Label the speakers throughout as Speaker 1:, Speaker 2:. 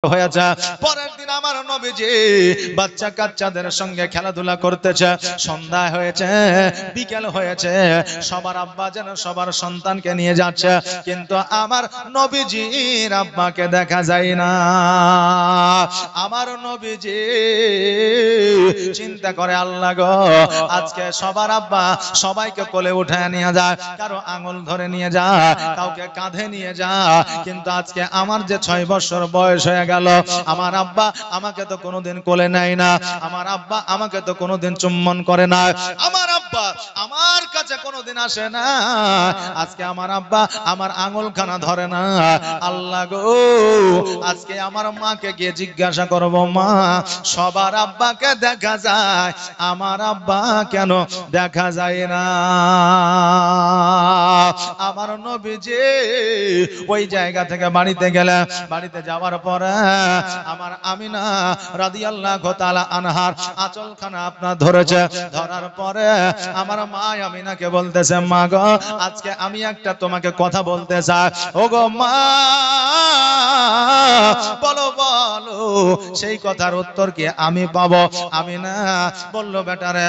Speaker 1: হয়েছে। পরের দিন আমার নবীজি বাচ্চা কাচ্চাদের সঙ্গে খেলাধুলা করতেছে। সন্ধ্যা হয়েছে, বিকেল হয়েছে, সবার আব্বা যেন সবার সন্তানকে নিয়ে যাচ্ছে, কিন্তু আমার নবীজির আব্বাকে দেখা যায় না। আমার নবীজি চিন্তা করে, আল্লাহ গো, আজকে সবার আব্বা সবাইকে কোলে উঠায় নিয়ে যায়, কারো আঙুল ধরে নিয়ে যায়, কাউকে কাঁধে নিয়ে যায়, কিন্তু আজকে আমার যে 6 বছর বয়স হয়ে গেল, আমার আব্বা আমাকে তো কোনোদিন কোলে নেয় না, আমার আব্বা আমাকে তো কোনোদিন চুম্বন করে না, আমার আব্বা আমার কাছে কোনোদিন আসে না, আজকে আমার আব্বা আমার আঙুলখানা ধরে না। আল্লাহ গো, আজকে আমার মাকে গিয়ে জিজ্ঞাসা করব, মা সবার আব্বাকে দেখা যায়, আমার আব্বা কেন দেখা যায় না? আমার নবীজি ওই জায়গা থেকে বাড়িতে গেলে, বাড়িতে যাওয়ার পরে আমার আমিনা রাদিয়াল্লাহু তাআলা আনহার আঁচলখানা আপনার ধরেছে। ধরার পরে আমার মা আমিনাকে বলতেছে, মা গো, আজকে আমি একটা তোমাকে কথা বলতে চাই। ও গো মা, বলো বলো, সেই কথার উত্তর কি আমি পাবো? আমিনা বলল, বেটারে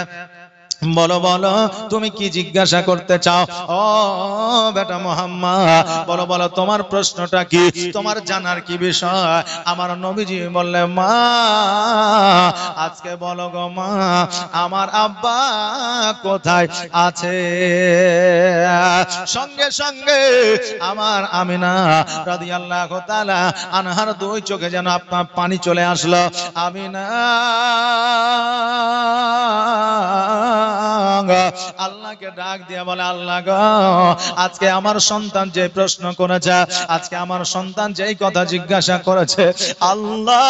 Speaker 1: বলো বলো, তুমি কি জিজ্ঞাসা করতে চাও? ও বেটা মুহাম্মদ, বলো বলো, তোমার প্রশ্নটা কি, তোমার জানার কি বিষয়? আমার নবীজি বললেন, মা আজকে বলো গো মা, আমার আব্বা কোথায় আছে? সঙ্গে সঙ্গে আমার আমিনা রাদিয়াল্লাহু তাআলা আনহার দুই চোখে যেন আপনার পানি চলে আসলো। আমিনা আল্লাহকে ডাক দিয়ে বলে, আল্লাহ গো, আজকে আমার সন্তান যে প্রশ্ন করেছে, আজকে আমার সন্তান যেই কথা জিজ্ঞাসা করেছে, আল্লাহ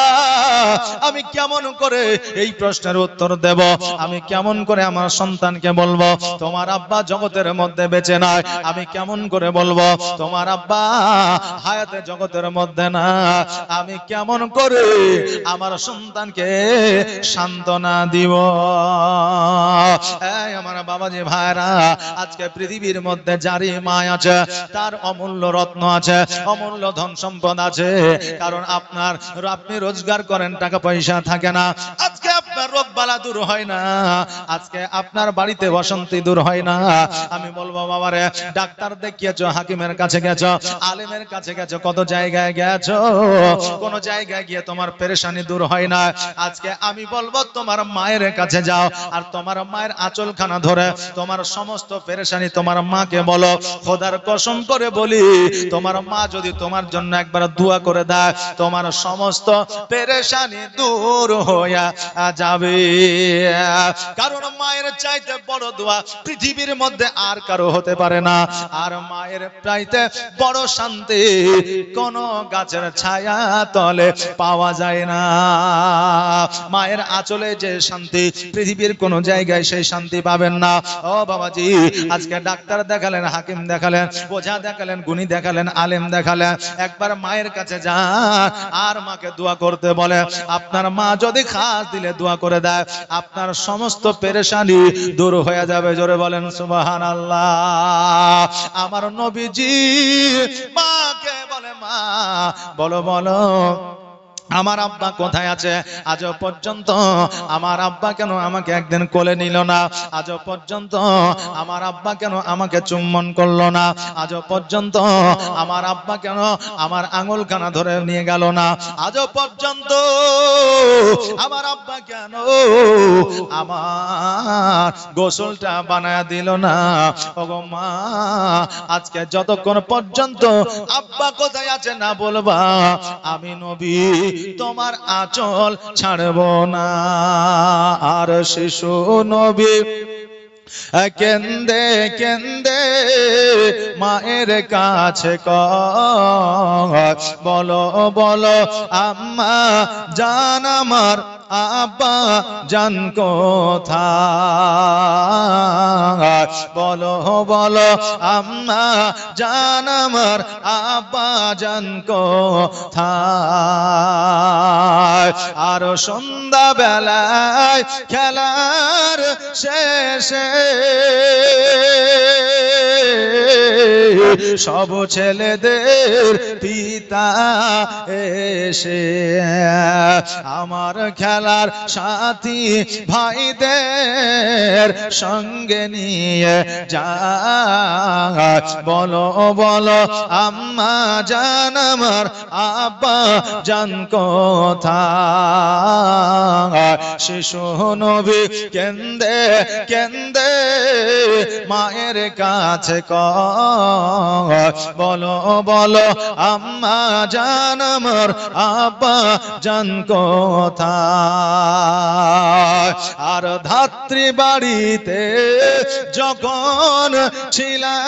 Speaker 1: আমি কেমন করে এই প্রশ্নের উত্তর দেব? আমি কেমন করে আমার সন্তানকে বলবো তোমার আব্বা জগতের মধ্যে বেঁচে নাই? আমি কেমন করে বলবো তোমার আব্বা হায়াতে জগতের মধ্যে না? আমি কেমন করে আমার সন্তানকে সান্ত্বনা দিব? আমার বাবাজি ভাইরা, আজকে পৃথিবীর মধ্যে যারই মা আছে, তার অমূল্য রত্ন আছে, অমূল্য ধন সম্পদ আছে। কারণ আপনি রোজগার করেন, টাকা পয়সা থাকে না, আজকে আপনার রোগ বালা দূর হয় না, আজকে আপনার বাড়িতে অশান্তি দূর হয় না। আমি বলবো, বাবারে, ডাক্তার দেখিয়েছো, হাকিমের কাছে গেছো, আলেমের কাছে গেছো, কত জায়গায় গেছো, কোন জায়গায় গিয়ে তোমার পেরেশানি দূর হয় না। আজকে আমি বলবো, তোমার মায়ের কাছে যাও, আর তোমার মায়ের আঁচলখানা ধরে তোমার সমস্ত পেরেশানি তোমার মাকে বলো। খোদার কসম করে বলি, তোমার মা যদি তোমার জন্য একবার দোয়া করে দেয়, তোমার সমস্ত পেরেশানি দূর হয়ে যাবে। কারণ মায়ের চাইতে বড় দোয়া পৃথিবীর মধ্যে আর কারো হতে পারে না, আর মায়ের চাইতে বড় শান্তি কোন গাছের ছায়া তলে পাওয়া যায় না। মায়ের আঁচলে যে শান্তি, পৃথিবীর কোন জায়গায় সেই শান্তি পাবেন না। ও বাবাজি, আজকে ডাক্তার দেখালেন, হাকিম দেখালেন, ওঝা দেখালেন, গুণী দেখালেন, আলেম দেখালেন, একবার মায়ের কাছে যান আর মাকে দোয়া করতে বলে। আপনার মা যদি খাস দিলে দোয়া করে দেয়, আপনার সমস্ত পেরেশানি দূর হয়ে যাবে। জোরে বলেন সুবহানাল্লাহ। আমার নবীজি মাকে বলে, মা বলো বলো, আমার আব্বা কোথায় আছে? আজ পর্যন্ত আমার আব্বা কেন আমাকে একদিন কোলে নিল না? আজ পর্যন্ত আমার আব্বা কেন আমাকে চুম্বন করলো না? আজ পর্যন্ত আমার আব্বা কেন আমার আঙুলখানা ধরে নিয়ে গেল না? আজ পর্যন্ত আমার আব্বা কেন আমার গোসলটা বানায় দিল না? ওগো মা, আজকে যতক্ষণ পর্যন্ত আব্বা কোথায় আছে না বলবা, আমি নবী তোমার আঁচল ছাড়ব না। আর শিশু নবী কেন্দে কেন্দে মায়ের কাছে কয়, বলো বলো আম্মা জান, আমার আব্বা জান কোথায়? বলো বলো আম্মা জান, আমার আব্বা জান কোথায়? আর সন্ধ্যা বেলায় খেলার শেষে সব ছেলেদের পিতা এসে আমার খেলার সাথী ভাইদের সঙ্গে নিয়ে যায়। বলো বলো আম্মা জান আমার আব্বা জান কোথায়? শিশু নবী কেন্দে কেন্দে মায়ের কাছে কয় বলো বলো আম্মা জান আমার আব্বা জান কোথায়? আর ধাত্রী বাড়িতে যখন ছিলাম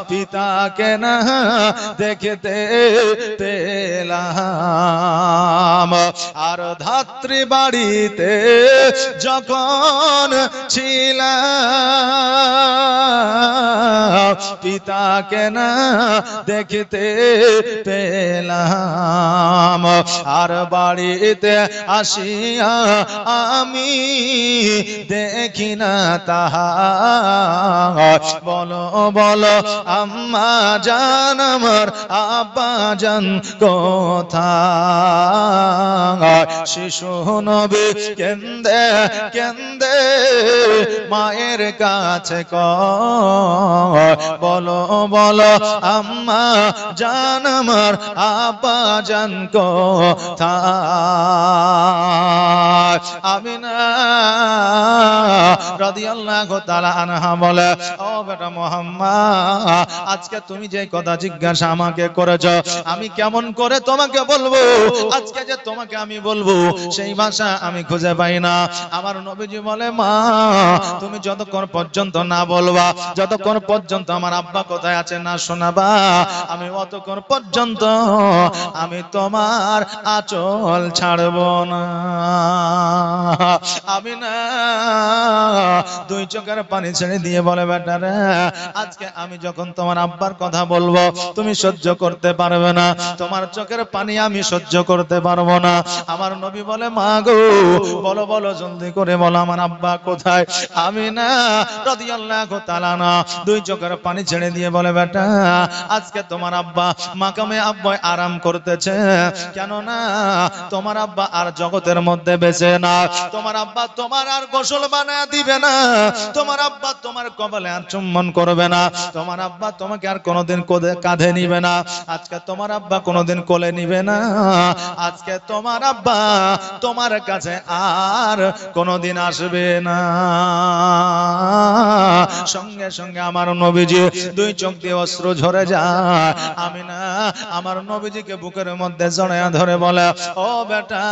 Speaker 1: পিতাকে না দেখতে পেলাম। আর ধাত্রী বাড়িতে যখন ছিলাম পিতাকে না দেখতে পেলাম। আর বাড়িতে আসিয়া আমি দেখি না তাহার। বলো বলো আম্মা জান আমার আব্বা জান কোথায়? শিশু নবী কেন্দে কেন্দে মায়ের কাছে কয় বলো বলো আম্মা জান আমার আব্বা জান কোথায়? আমিনা রাদিয়াল্লাহু তাআলা আনহা বলে ও বেটা মুহাম্মদ আজকে তুমি যে কথা জিজ্ঞাসা আমাকে করেছো আমি কেমন করে তোমাকে বলবো? আজকে যে তোমাকে আমি বলবো সেই ভাষা আমি খুঁজে পাই না। আমার নবীজি বলে মা তুমি যতক্ষণ পর্যন্ত না বলবা, যতক্ষণ পর্যন্ত আমার আব্বা কোথায় আছে না শোনাবা, আমি অতক্ষণ পর্যন্ত আমি তোমার আঁচল ছাড়বো না। আমি না দুই চোখের পানি ছেড়ে দিয়ে বলে বেটা রে আজকে আমি যখন তোমার আব্বার কথা বলবো তুমি সহ্য করতে পারবে না, তোমার চোখের পানি আমি সহ্য করতে পারবো না। আমার নবী বলে মা গো বলো বলো জলদি করে বলো আমার আব্বা কোথায়? আমি না রাদিয়াল্লাহু তাআলা না দুই চোখের পানি ছেড়ে দিয়ে বলে বেটা আজকে তোমার আব্বা মাকামে আব্বা আরাম করতেছে, কেন না তোমার আব্বা আর জগতের মধ্যে বেঁচে না, তোমার আব্বা তোমার আর গোসল বানায় দিবে না, তোমার আব্বা তোমার কপালে আর চুম্বন করবে না, তোমার আব্বা তোমাকে আর কোনোদিন কাঁধে নিবে না, আজকে তোমার আব্বা কোনোদিন কোলে নিবে না, আজকে তোমার আব্বা তোমার কাছে আর কোনোদিন আসবে না। সঙ্গে সঙ্গে আমার নবীজি দুই চোখ দিয়ে অশ্রু ঝরে যায়। আমি না আমার নবীজিকে বুকের মধ্যে জড়ায়া ধরে বলে ও বেটা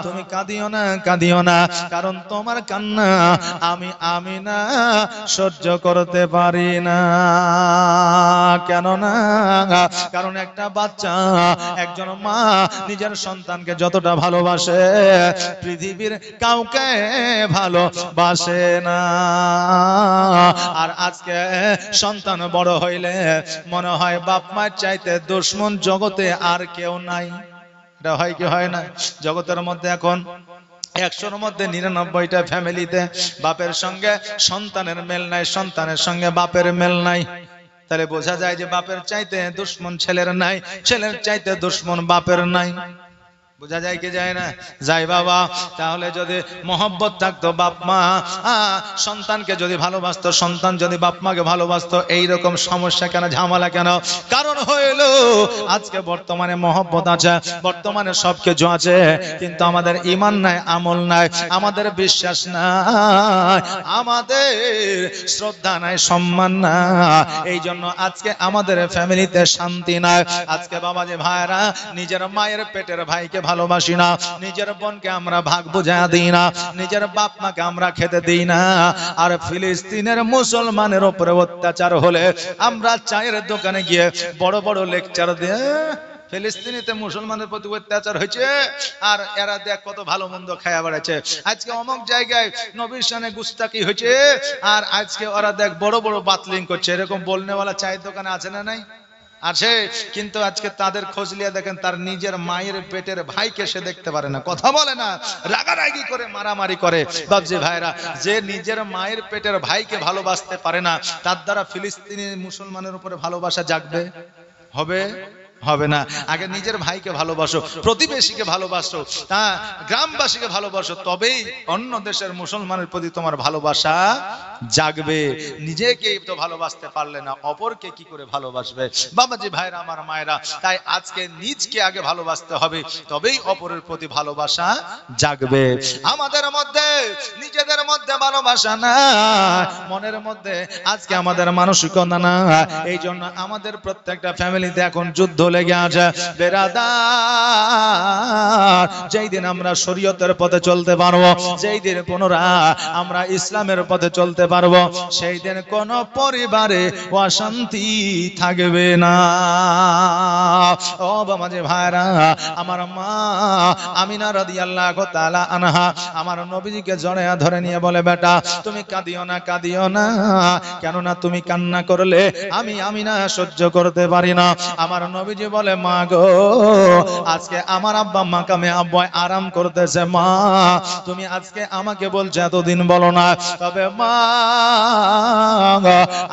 Speaker 1: তুমি কাঁদিও না কাঁদিও না, কারণ তোমার কান্না আমি না সহ্য করতে পারি না। কেন না? কারণ একটা বাচ্চা একজন মা নিজের সন্তানকে যতটা ভালোবাসে পৃথিবীর কাউকে ভালোবাসে না। আর আজকে সন্তান বড় হইলে মনে হয় বাপ মায়ের চাইতে দুশমন জগতে আর কেউ নাই। এটা হয় কি হয় না? জগতের মধ্যে এখন 100-র মধ্যে 99টা ফ্যামিলিতে বাপের সঙ্গে সন্তানের মেল নাই, সন্তানের সঙ্গে বাপের মেল নাই। তাহলে বোঝা যায় যে বাপের চাইতে দুশমন ছেলের নাই, ছেলের চাইতে দুশমন বাপের নাই। বোঝা যায় কি যায় না? যাই বাবা। তাহলে যদি মহব্বত থাকতো বাপ মা সন্তানকে যদি ভালোবাসতো, সন্তান যদি বাপ মাকে ভালোবাসতো, এইরকম সমস্যা কেন, ঝামেলা কেন? কারণ হইল আজকে বর্তমানে মহব্বত আছে, বর্তমানে সবকিছু আছে, কিন্তু আমাদের ঈমান নাই, আমল নাই, আমাদের বিশ্বাস নাই, আমাদের শ্রদ্ধা নাই, সম্মান নাই। এই জন্য আজকে আমাদের ফ্যামিলিতে শান্তি নাই। আজকে বাবা যে ভাইরা নিজের মায়ের পেটের ভাইকে ভালোবাসি না, নিজের বোনকে আমরা ভাগ বুঝা দিই না, নিজের বাপ মাকে আমরা খেতে দিই না। আর ফিলিস্তিনের মুসলমানের উপরে অত্যাচার হলে আমরা চায়ের দোকানে গিয়ে বড় বড় লেকচার দিয়ে ফিলিস্তিনিতে মুসলমানের প্রতি অত্যাচার হয়েছে আর এরা দেখ কত ভালো মন্দ খায়া বেড়াচ্ছে। আজকে অমুক জায়গায় নবীর শানে গুস্তাকি হয়েছে আর আজকে ওরা দেখ বড় বড় বাতলিং করছে। এরকম বলনেওয়ালা চায়ের দোকানে আছে না নাই? আছে, কিন্তু আজকে তাদের খোঁজ নিয়ে দেখেন তার নিজের মায়ের পেটের ভাইকে সে দেখতে পারে না, কথা বলে না, রাগারাগি করে, মারামারি করে। বাবজি ভাইরা, যে নিজের মায়ের পেটের ভাইকে ভালোবাসতে পারে না, তার দ্বারা ফিলিস্তিনি মুসলমানের উপরে ভালোবাসা জাগবে? হবে? হবে না। আগে নিজের ভাইকে ভালোবাসো, প্রতিবেশীকে ভালোবাসো, হ্যাঁ, গ্রামবাসীকে ভালোবাসো, তবেই অন্য দেশের মুসলমানের প্রতি তোমার ভালোবাসা জাগবে। নিজেকে তো ভালোবাসতে পারলে না, অপরকে কি করে ভালোবাসবে? বাবাজি ভাইরা, আমার মায়েরা, তাই আজকে নিজকে আগে ভালোবাসতে হবে, তবেই অপরের প্রতি ভালোবাসা জাগবে। আমাদের মধ্যে, নিজেদের মধ্যে ভালোবাসা না, মনের মধ্যে আজকে আমাদের মানসিকতা না। এই জন্য আমাদের প্রত্যেকটা ফ্যামিলিতে এখন যুদ্ধ লেগে আছে। বেরাদার, যেই দিন আমরা শরীয়তের পথে চলতে পারবো, যেই দিন পুনরায় আমরা ইসলামের পথে চলতে পারবো, সেই দিন কোন পরিবারে অশান্তি থাকবে না। ও বাবাজি ভাইরা, আমার মা আমিনা রাদিয়াল্লাহু তাআলা আনহা আমার নবীজিকে জড়িয়ে ধরে নিয়ে বলে, বেটা তুমি কাঁদিও না, কাঁদিও না, কেননা তুমি কান্না করলে আমি আমিনা সহ্য করতে পারি না। আমার নবীজি বলে, মা গো, আজকে আমার আব্বা মাকামে আব্বা আরাম করতেছে, মা তুমি আজকে আমাকে বলছো এতদিন বলো না, তবে মা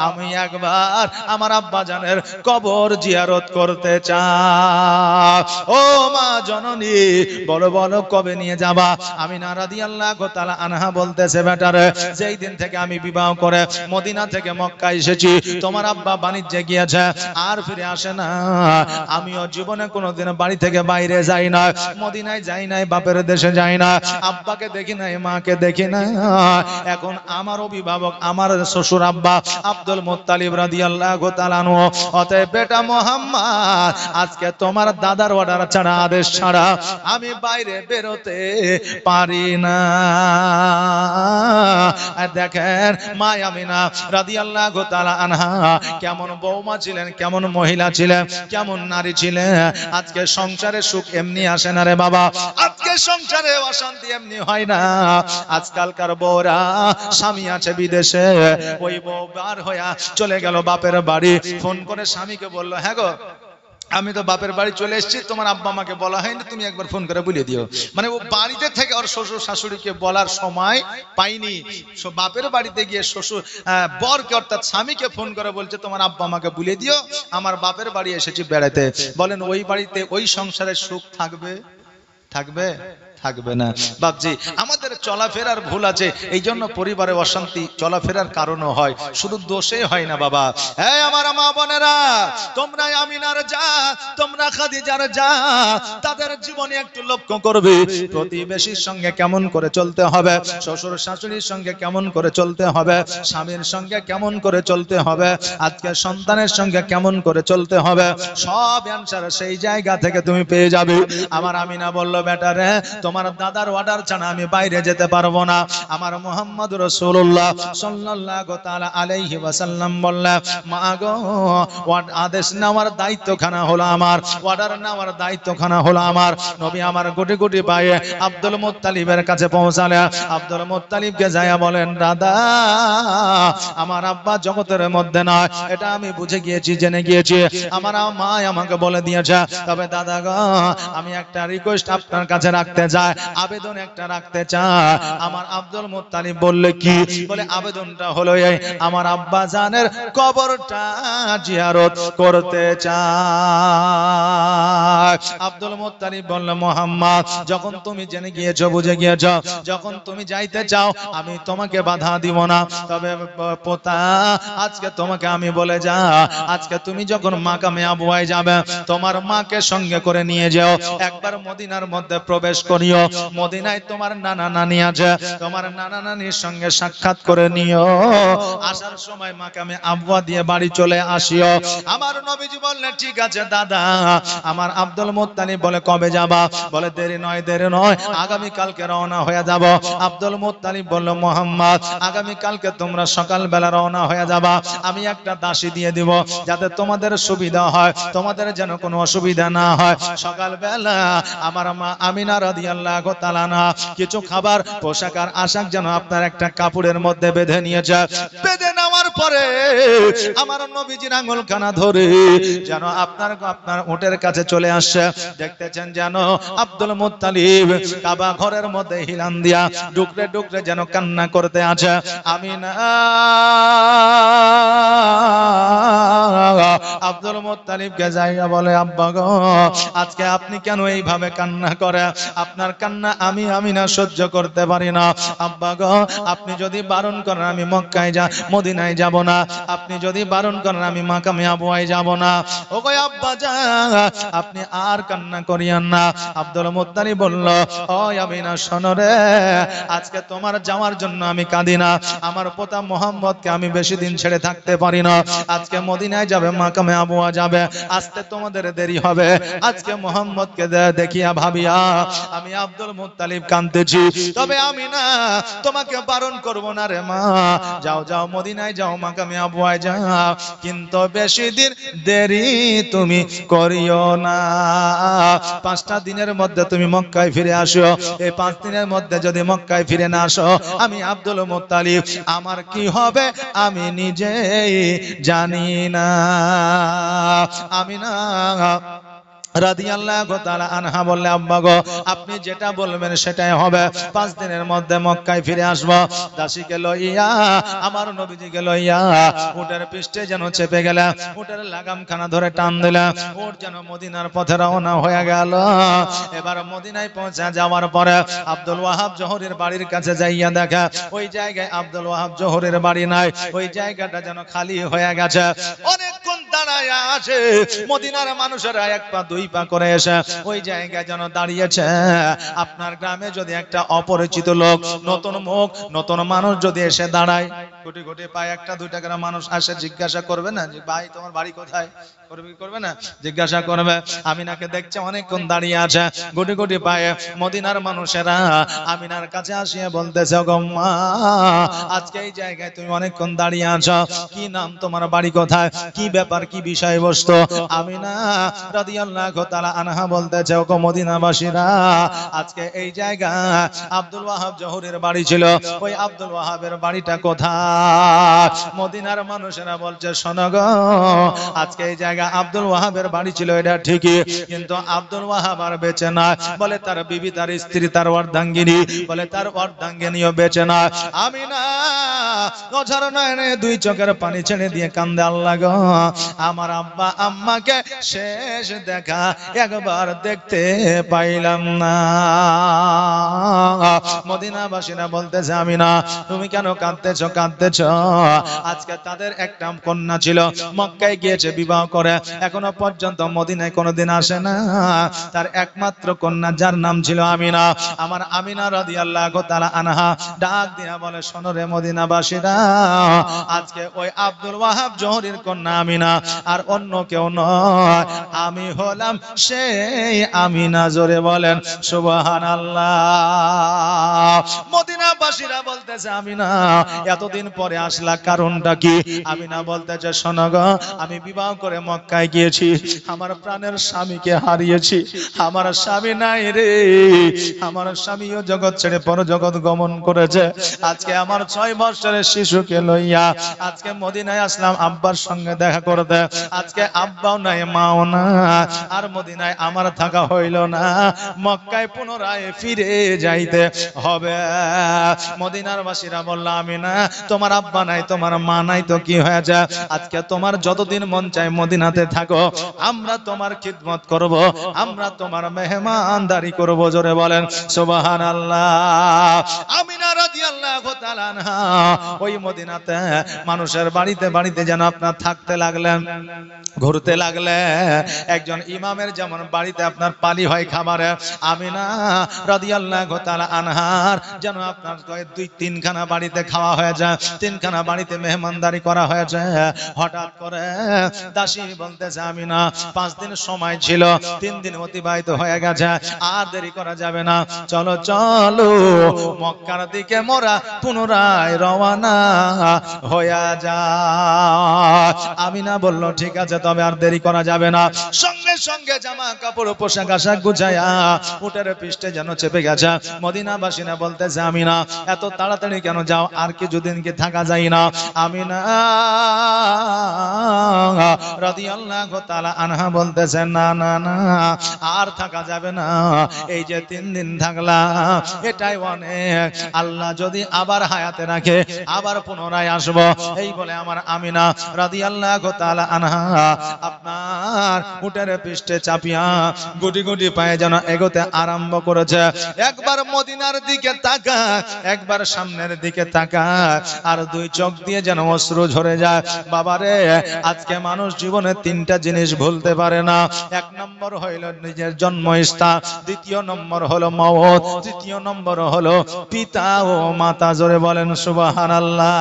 Speaker 1: আমি একবার আমার আব্বা জানের কবর জিয়ারত করতে চাই। ও মা জননী, বলো বলো কবে নিয়ে যাবা? আমিনা রাদিয়াল্লাহু তাআলা আনহা বলতেছে, বেটারে যেই দিন থেকে আমি বিবাহ করে মদিনা থেকে মক্কা এসেছি, তোমার আব্বা বাণিজ্যে গিয়েছে, আর ফিরে আসে না। আমিও জীবনে কোনোদিন বাড়ি থেকে বাইরে যাই না, মদিনায় যাই নাই, বাপের দেশে যাই না, আব্বাকে দেখি নাই, মাকে দেখি না। এখন আমার অভিভাবক আমার শ্বশুর আব্বা আব্দুল মুত্তালিব রাদিয়াল্লাহু তাআলা আনহু, অতএব বেটা মুহাম্মদ, আজকে তোমার দাদার অর্ডার ছাড়া, আদেশ ছাড়া আমি বাইরে বেরোতে পারি না। আর দেখেন মা আমিনা রাদিয়াল্লাহু তাআলা আনহা কেমন বৌমা ছিলেন, কেমন মহিলা ছিলেন, কেমন নারী ছিলেন। আজকে সংসারে সুখ এমনি আসে না রে বাবা, আজকে সংসারে অশান্তি এমনি হয় না। আজকালকার বউরা, স্বামী আছে বিদেশে, ওই বউ বার হইয়া চলে গেল বাপের বাড়ি, ফোন করে স্বামীকে বলল, হ্যাঁ গো আমি তো বাপের বাড়ি চলে এসেছি, তোমার আব্বা আমাকে বলা হয়নি, তুমি একবার ফোন করে বলে দিও। মানে ও বাড়িতে থেকে ওর শ্বশুর শাশুড়িকে বলার সময় পাইনি, বাপের বাড়িতে গিয়ে শ্বশুর বরকে অর্থাৎ স্বামীকে ফোন করে বলছে, তোমার আব্বা আমাকে বলে দিও আমার বাপের বাড়ি এসেছি বেড়াতে। বলেন ওই বাড়িতে, ওই সংসারে সুখ থাকবে? থাকবে? থাকবে না। বাপজি, আমাদের চলাফেরার ভুল আছে, এই জন্য পরিবারে অশান্তি চলাফেরার কারণও হয়, শুধু দোষে হয় না বাবা। এই আমার মা বোনেরা, তোমরা আমিনার যা, তোমরা খাদিজার যা, তাদের জীবনে একটু লক্ষ্য করবে, প্রতিবেশীর সঙ্গে কেমন করে চলতে হবে, শ্বশুর শাশুড়ির সঙ্গে কেমন করে চলতে হবে, স্বামীর সঙ্গে কেমন করে চলতে হবে, আজকে সন্তানের সঙ্গে কেমন করে চলতে হবে, সব অ্যানসার সেই জায়গা থেকে তুমি পেয়ে যাবে। আমার আমিনা বলল, বেটা রে, তোমার দাদার অর্ডার ছাড়া আমি বাইরে যেতে পারবো না। আমার মুহাম্মদ রাসূলুল্লাহ সাল্লাল্লাহু তাআলা আলাইহি ওয়াসাল্লাম বললেন, মা গো, আদেশ নেওয়ার দায়িত্বখানা হলো আমার, অর্ডার নেওয়ার দায়িত্বখানা হলো আমার। নবী আমার গুটি গুটি পায়ে আব্দুল মুত্তালিবের কাছে পৌঁছালেন। আব্দুল মুত্তালিবকে যায়া বলেন, দাদা আমার আব্বা জগতের মধ্যে নয়, এটা আমি বুঝে গিয়েছি, জেনে গিয়েছি, আমার মা আমাকে বলে দিয়েছে, তবে দাদা গো, আমি একটা রিকোয়েস্ট আপনার কাছে রাখতে চাই, আবেদন একটা রাখতে চাই। আমার আব্দুল মুত্তালিব বললে, কি? বলে, আবেদনটা হলো এই, আমার আব্বা জানের কবরটা জিয়ারত করতে চাই। আব্দুল মুত্তালিব বলল, মুহাম্মদ, যখন তুমি জেনে গিয়েছো, বুঝে গিয়েছো, যখন তুমি যাইতে চাও আমি তোমাকে বাধা দিব না, তবে পোতা আজকে তোমাকে আমি বলে যা, আজকে তুমি যখন মাকামে আবওয়ায় যাবে, তোমার মাকে সঙ্গে করে নিয়ে যাও, একবার মদিনার মধ্যে প্রবেশ করিও, মদিনায় তোমার নানা নানি আছে, তোমার নানা নানির সঙ্গে সাক্ষাৎ করে নিও, আসার সময় মাকামে আবওয়া দিয়ে বাড়ি চলে আসিও। আমার নবীজি বললেন, ঠিক আছে দাদা। আমার আব্দুল আব্দুল মুত্তালিব বলে কবে যাবা? বলে দেরি নয়, আগামী কালকে রওনা হয়ে যাব। আব্দুল মুত্তালিব বলল মুহাম্মদ আগামী কালকে তোমরা সকালবেলা রওনা হয়ে যাবা, আমি একটা দাসী দিয়ে দিব যাতে তোমাদের সুবিধা হয়, তোমাদের যেন কোনো অসুবিধা না হয়। সকালবেলা আমার মা আমিনা রাদিয়াল্লাহু তাআলা আনহা কিছু খাবার পোশাক আর আশাক যেন আপনার একটা কাপড়ের মধ্যে বেঁধে নিয়েছে। বেঁধে নেওয়ার পরে আমার নবীজির আঙুলখানা ধরে যেন আপনার উটের কাছে চলে আসছে। দেখতেছেন যেন আব্দুল মুত্তালিব কাবা ঘরের মধ্যে হিলান দিয়া ডুকরে ডুকরে যেন কান্না করতে আছে। আমিনা আব্দুল মুত্তালিবকে যাইয়া বলে আব্বা গো আজকে আপনি কেন এইভাবে কান্না করে? আপনার কান্না আমি আমিনা সহ্য করতে পারি না। আব্বা গো আপনি যদি বারণ করেন আমি মক্কায় মদিনায় যাব না, আপনি যদি বারণ করেন আমি মাকামে আবওয়ায় যাব না। ও গো আব্বা জান আপনি আর কান্না করিয়েন না। আব্দুল মুত্তালিব বলল ও আমিনা শোনো রে, আজকে তোমার যাওয়ার জন্য আমি কাঁদি না, আমার পোতা মুহাম্মদকে আমি বেশি দিন ছেড়ে থাকতে পারি না। আজকে মদিনায় যাবে, মাকামে আবওয়া যাবে, আসতে তোমাদের দেরি হবে। আজকে মুহাম্মদকে দেখিয়া ভাবিয়া আমি আব্দুল মুত্তালিব কাঁদতেছি। তবে আমি না তোমাকে বারণ করব না রে মা, যাও যাও মদিনায় যাও, মাকামে আবওয়ায় যাও, কিন্তু বেশি দিন দেরি তুমি করিও না। 5টা দিনের মধ্যে তুমি মক্কায় ফিরে আসো। এই 5 দিনের মধ্যে যদি মক্কায় ফিরে না আসো আমি আব্দুল মুত্তালিব আমার কি হবে আমি নিজেই জানি না। আমিনা রাদিয়াল্লাহু তাআলা আনহা বললে আব্বা গো আপনি যেটা বলবেন সেটাই হবে, 5 দিনের মধ্যে মক্কায় ফিরে আসব। দাসীকে লইয়া আমার নবীজিকে লইয়া উটের পৃষ্ঠে যেন চেপে গেল, উটের লাগামখানা ধরে টান দিল, উট যেন মদিনার পথে রওনা হয়ে গেল। এবার মদিনায় পৌঁছে যাওয়ার পরে আব্দুল ওয়াহাব জোহরের বাড়ির কাছে যাইয়া দেখা ওই জায়গায় আব্দুল ওয়াহাব জোহরের বাড়ি নাই, ওই জায়গাটা যেন খালি হয়ে গেছে। অনেকক্ষণ দাঁড়ায় আছে মদিনার মানুষেরা, 1 পা 2 পা করে এসে ওই জায়গায় যেন দাঁড়িয়েছে। আপনার গ্রামে যদি একটা অপরিচিত লোক, নতুন মুখ, নতুন মানুষ যদি এসে দাঁড়ায়, কোটি কোটি পায় 1-2 করে মানুষ আসে, জিজ্ঞাসা করবে না যে ভাই তোমার বাড়ি কোথায়? করবে না? জিজ্ঞাসা করবে। আমিনাকে দেখছে অনেকক্ষণ দাঁড়িয়ে আছে, কোটি কোটি পায়ে মদিনার মানুষেরা আমিনার কাছে আসিয়া বলতেছে গো মা আজকে এই জায়গায় তুমি অনেকক্ষণ দাঁড়িয়ে আছো, কি নাম তোমার, বাড়ি কোথায়, কি ব্যাপার, কি বিষয়বস্তু? আমিনা রাদিয়াল্লাহু তাআলা আনহা বলতেছে গো মদিনাবাসীরা আজকে এই জায়গা আব্দুল ওয়াহাব জোহরের বাড়ি ছিল, ওই আব্দুল ওয়াহাবের বাড়িটা কোথায়? মদিনার মানুষেরা বলছে শোনো গো আজকে এই জায়গা আব্দুল ওয়াহাবের বাড়ি ছিল এটা ঠিকই, কিন্তু আব্দুল ওয়াহাব আর বেঁচে না। বলে তার বিবি, তার স্ত্রী, তার অর্ধাঙ্গিনী, বলে তার অর্ধাঙ্গিনীও বেঁচে না। আমিনা নজর নয়নে 2 চোখের পানি ছেড়ে দিয়ে কান্দে আল্লাহ গো আমার আব্বা আম্মাকে শেষ দেখা একবার দেখতে পাইলাম না। মদিনাবাসীরা বলতেছে আমিনা তুমি কেন কাঁদতেছ? আজকে তাদের একটা কন্যা ছিল, মক্কায় গিয়েছে বিবাহ করে, এখনো পর্যন্ত মদিনায় কোনোদিন আসে না। তার একমাত্র কন্যা যার নাম ছিল আমিনা। আমার আমিনা রাদিয়াল্লাহু তাআলা আনহা ডাক দিয়া বলে শোনো রে মদিনাবাসীরা আজকে ওই আব্দুল ওয়াহাব জোহরের কন্যা আমিনা আর অন্য কেউ নয়, আমি হলাম সেই আমিনা। জোরে বলেন সুবহানাল্লাহ। মদিনাবাসীরা বলতেছে আমিনা এতদিন পরে আসলা কারণটা কি? আমিনা বলতেছে শোনো গো আমি বিবাহ করে মক্কায় গিয়েছি, আমার প্রাণের স্বামীকে হারিয়েছি, আমার স্বামী নাই রে, আমার স্বামীও জগৎ ছেড়ে পরজগৎ গমন করেছে। আজকে আমার 6 বছরের শিশুকে লইয়া আজকে মদিনায় আসলাম আব্বার সঙ্গে দেখা করতে। আজকে আব্বাও নাই, মাও না, আর মদিনায় আমার থাকা হইল না, মক্কায় পুনরায় ফিরে যাইতে হবে। মদিনার বাসীরা বলল আমিনা তোমার আব্বা নাই, তোমার মা নাই তো কি হয়েছে? আজকে তোমার যতদিন মন চায় মদিনাতে থাকো, আমরা তোমার খিদমত করব, আমরা তোমার মেহমানদারি করব। জোরে বলেন সুবহানাল্লাহ। আমিনা রাদিয়াল্লাহু রাদিয়াল্লাহু তাআলা আনহা ওই মদিনাতে মানুষের বাড়িতে বাড়িতে যেন আপনার থাকতে লাগলেন, ঘুরতে লাগলে। একজন ইমামের যেমন বাড়িতে আপনার পালি হয় খাবারে, আমিনা রাদিয়াল্লাহু তাআলা আনহার যেন আপনার দুই তিনখানা বাড়িতে খাওয়া হয়ে যায়, তিনখানা বাড়িতে মেহমানদারি করা হয়ে যায়। হঠাৎ করে দাসী বলতেছে, আমিনা 5 দিন সময় ছিল, 3 দিন অতিবাহিত হয়ে গেছে, আর দেরি করা যাবে না, চলো চলো মক্কার দিকে মোরা পুনরায় রওনা হয়ে যায়। আমিনা বলল ঠিক আছে, তবে আর দেরি করা যাবে না। সঙ্গে সঙ্গে জামা কাপড় পোশাক আশাক গুছায়া উটের পৃষ্ঠে যেন চেপে গেছে। মদিনাবাসীরা বলতেছে, আমিনা এত তাড়াতাড়ি কেন যাও, আর কিছুদিন কি থাকা যায় না? আমিনা রাদিয়াল্লাহু তাআলা আনহা বলতেছে, না না না, আর থাকা যাবে না, এই যে 3 দিন থাকলাম এটাই অনেক, আল্লাহ যদি আবার হায়াতে রাখে আবার পুনরায় আসব। এই বলে আমার আমিনা রাদিয়াল্লাহু তাআলা আনহা আপনার উটের পৃষ্ঠে চাপিয়া গুটি গুটি পায়ে যেন এগোতে আরম্ভ করেছে। একবার মদিনার দিকে তাকা, একবার সামনের দিকে তাকা, আর দুই চোখ দিয়ে যেন অশ্রু ঝরে যায়। বাবারে, আজকে মানুষ জীবনে 3টা জিনিস ভুলতে পারে না। 1 নম্বর হইল নিজের জন্মস্থান, 2য় নম্বর হলো মওত, 3য় নম্বর হলো পিতা ও মাতা। জোরে বলেন সুবহানাল্লাহ।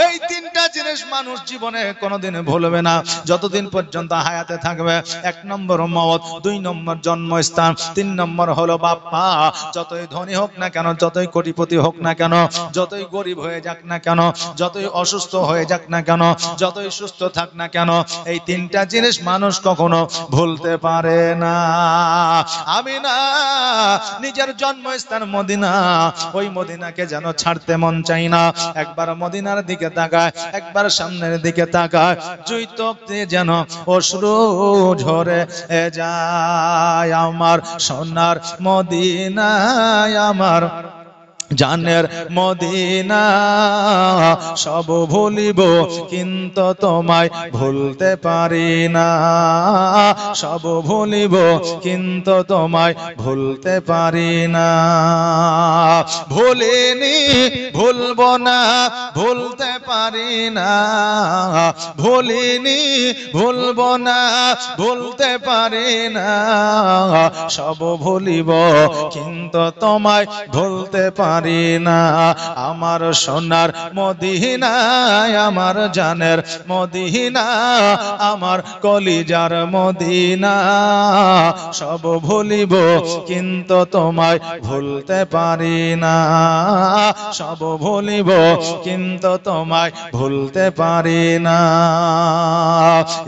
Speaker 1: এই 3টা জিনিস মানুষ জীবনে কোনোদিন ভুলবে না যতদিন পর্যন্ত হায়াতে থাকবে। 1 নম্বর মওত, 2 নম্বর জন্মস্থান, 3 নম্বর হলো বাপ্পা। যতই ধনী হোক না কেন, যতই কোটিপতি হোক না কেন, যতই গরিব হয়ে যাক না কেন, যতই অসুস্থ হয়ে যাক না কেন, যতই সুস্থ থাক না কেন, এই 3টা জিনিস মানুষ কখনো ভুলতে পারে না। আমিনা নিজের জন্মস্থান মদিনা, ওই মদিনাকে যেন ছাড়তে মন চাই না। একবার মদিনার দিকে তাকায়, একবার সামনের দিকে তাকায়, দুই চোখ দিয়ে যেন অশ্রু ঝরে যায়। আমার সোনার মদিনায়, আমার জানের মদিনা, সব ভুলিব কিন্তু তোমায় ভুলতে পারি না, সব ভুলিব কিন্তু তোমায় ভুলতে পারি না। ভুলিনি ভুলবো না, ভুলতে পারি না, ভুলিনি ভুলবো না, ভুলতে পারি না, সব ভুলিব কিন্তু তোমায় ভুলতে পারি না। আমার সোনার মদিনায়, আমার জানের মদিনা, আমার কলিজার মদিনা, সব ভুলিব কিন্তু তোমায় ভুলতে পারি না, সব ভুলিব কিন্তু তোমায় ভুলতে পারি না।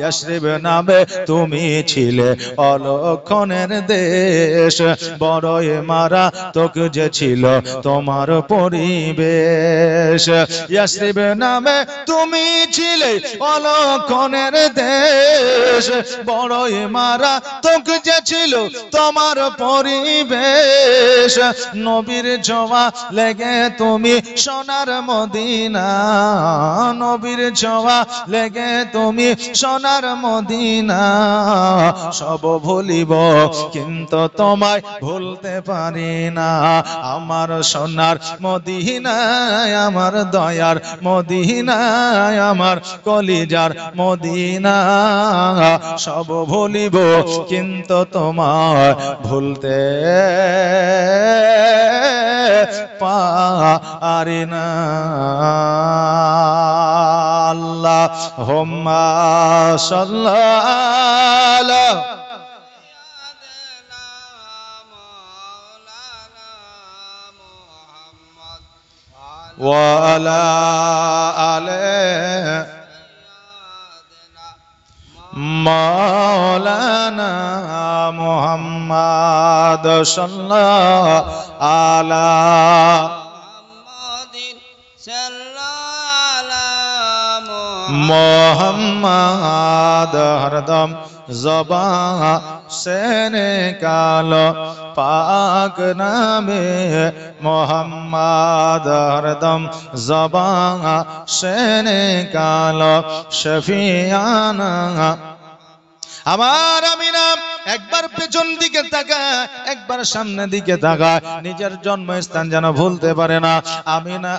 Speaker 1: ইয়াসরিব নামে তুমি ছিলে অলক্ষণের দেশ, বড়ই মারা তোকে যে ছিল তোমার পরিবেশ। ইয়াসরিব নামে তুমি ছিলে অলক্ষণের দেশ, বড়ই মারা তোকে যে ছিল তোমার পরিবেশ। নবীর ছোঁয়া লেগে তুমি সোনার মদিনা, নবীর ছোঁয়া লেগে তুমি সোনার মদিনা, সব ভুলিব কিন্তু তোমায় ভুলতে পারি না। আমার সোনার মদিনায়, আমার দয়ার মদিনায়, আমার কলিজার মদিনা, সব ভুলিব কিন্তু তোমায় ভুলতে পারি না। আল্লাহুম্মা সাল্লাল্লাহু وعلى آله مولانا محمد صلى الله على محمد हरदम ज़बान से निकालो पाक नामे मोहम्मद, हरदम ज़बान से निकालो शफियाना। আমার আমিনা একবার পেছন দিকে তাকায়, একবার সামনে দিকে তাকায়, নিজের জন্মস্থান যেন ভুলতে পারে না। আমিনা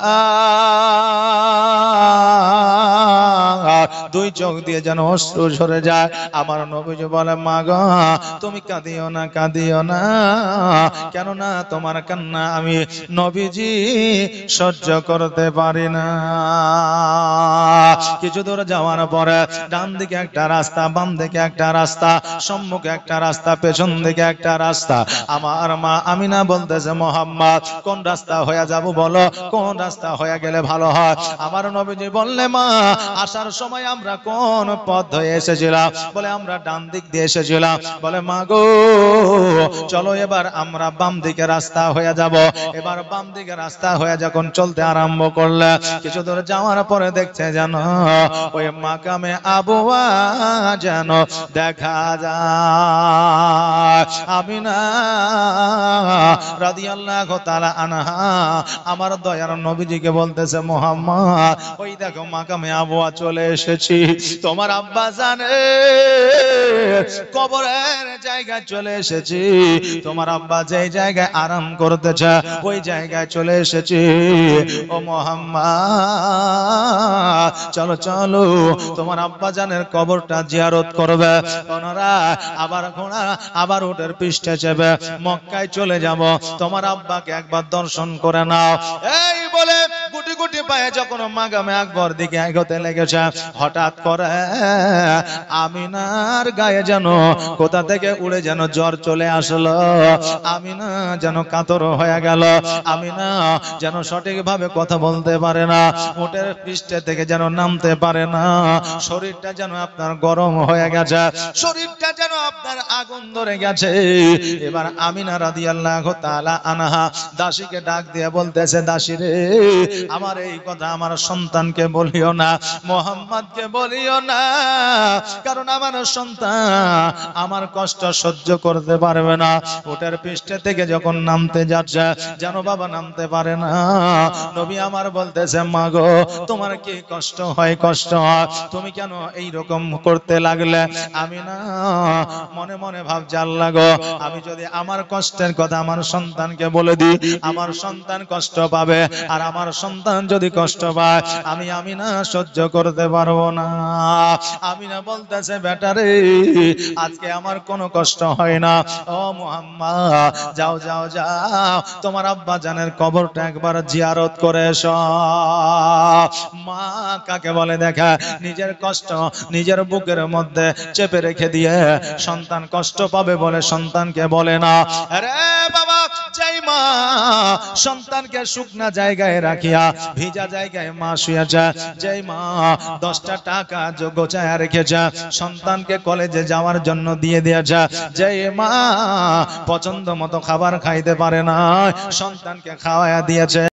Speaker 1: দুই চোখ দিয়ে যেন অশ্রু ঝরে যায়। আমার নবীজি বলে, মা গো তুমি কাঁদিও না, কাঁদিও না, কেননা তোমার কান্না আমি নবীজি সহ্য করতে পারি না। কিছু দূর যাওয়ার পরে ডান দিকে একটা রাস্তা, বাম দিকে একটা রাস্তা, সম্মুখে একটা রাস্তা, পেছন দিকে একটা রাস্তা। আমার মা আমিনা বলতেছে, মোহাম্মদ কোন রাস্তা হয়ে যাব বলো, কোন রাস্তা হয়ে গেলে ভালো হয়? আমার নবীজি বললে, মা আসার সময় আমরা কোন পথ হয়ে এসেছিলাম? বলে আমরা ডান দিক দিয়ে এসেছিলাম। বলে, মা গো চলো এবার আমরা বাম দিকে রাস্তা হয়ে যাব। এবার বাম দিকে রাস্তা হয়ে যখন চলতে আরম্ভ করলে, কিছু দূর যাওয়ার পরে দেখছে যেন ওই মাকামে আবুয়া যেন দেখা যায়। আমিনা রাদিয়াল্লাহু তাআলা আনহা আমার দয়ার নবীজিকে বলতেছে, মুহাম্মদ ওই দেখো মাকামে আবুয়া চলে এসেছি, তোমার আব্বা জানে কবরের জায়গায় চলে এসেছি, তোমার আব্বা যে জায়গায় আরাম করতেছে ওই জায়গায় চলে এসেছি। ও মুহাম্মদ চলো চলো তোমার আব্বা জানের কবরটা জিয়ারত করবে। ওনারা আবার ঘোড়া আবার উটের পৃষ্ঠে চেপে মক্কায় চলে যাব, তোমার আব্বাকে একবার দর্শন করে নাও। এই বলে গুটি গুটি পায়ে যখন মাকামে আকবর দিকে এগোতে লেগেছে, হঠাৎ করে আমিনার গায়ে যেন কোথা থেকে উড়ে যেন জ্বর চলে আসলো। আমিনা যেন কাতর হয়ে গেল, আমিনা যেন সঠিকভাবে কথা বলতে পারে না, উটের পৃষ্ঠে থেকে যেন নামতে পারে না, শরীরটা যেন আপনার গরম হয়ে গেছে, শরীরটা যেন আপনার আগুন ধরে গেছে। এবার আমিনা রাদিয়াল্লাহু তাআলা আনহা দাসীকে ডাক দিয়ে বলতেছে, দাসী রে আমার এই কথা আমার সন্তানকে বলিও না, মুহাম্মদকে বলিও না, কারণ আমার সন্তান আমার কষ্ট সহ্য করতে পারবে না। উটের পৃষ্ঠে থেকে যখন নামতে যাচ্ছে যেন বাবা নামতে পারে না। নবী আমার বলতেছে, মা গো তোমার কি কষ্ট হয়? কষ্ট হয়, তুমি কেন এই রকম করতে লাগলে? আমি না মনে মনে ভাবছি, আল্লাহ গো আমি যদি আমার কষ্টের কথা আমার সন্তানকে বলে দিই, আমার সন্তান কষ্ট পাবে, আর আমার সন্তান যদি কষ্ট পায় আমি না সহ্য করতে পারবো না। আমি না বলতেছে, বেটারে আজকে আমার কোনো কষ্ট হয় না, ও মুহাম্মদ যাও যাও যাও তোমার আব্বা জানের কবরটা একবার জিয়ারত করে এসো। মা কাকে বলে দেখা, নিজের কষ্ট নিজের বুকের মধ্যে চেপে রেখে দিয়ে সন্তান কষ্ট পাবে বলে সন্তানকে বলে না। আরে বাবা, যেই মা সন্তানকে শুকনা জায়গায় রাখিয়া ভিজা জায়গায় মা শুয়েছে, যেই মা 10টা টাকা গোছায় রেখেছে সন্তানকে কলেজে যাওয়ার জন্য দিয়ে দিয়েছে, যেই মা পছন্দ মতো খাবার খাইতে পারে না সন্তানকে খাওয়ায়া দিয়েছে,